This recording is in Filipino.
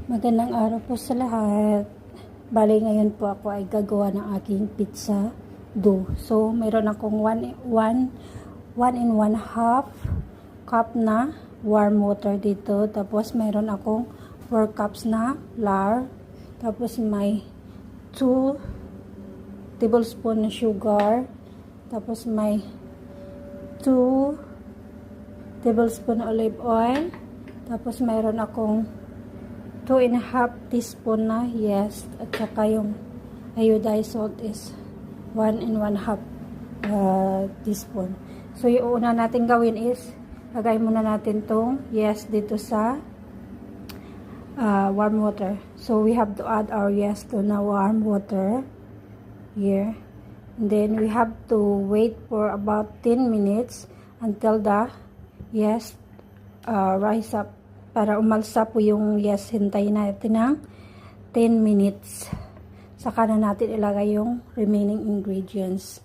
Magandang araw po sa lahat. Bali ngayon po ako ay gagawa ng aking pizza dough. So, meron akong 1 and 1/2 cup na warm water dito. Tapos, meron akong 4 cups na flour. Tapos, may 2 tablespoon na sugar. Tapos, may 2 tablespoon olive oil. Tapos, meron akong 2.5 teaspoon na yeast, at saka yung iodized salt is 1 and 1/2 teaspoon. So yung una natin gawin is lagay muna natin tong yeast dito sa warm water. So we have to add our yeast to na warm water here, and then we have to wait for about 10 minutes until the yeast rise up. Para umalsa po yung yeast, hintayin natin ng 10 minutes. Saka na natin ilagay yung remaining ingredients.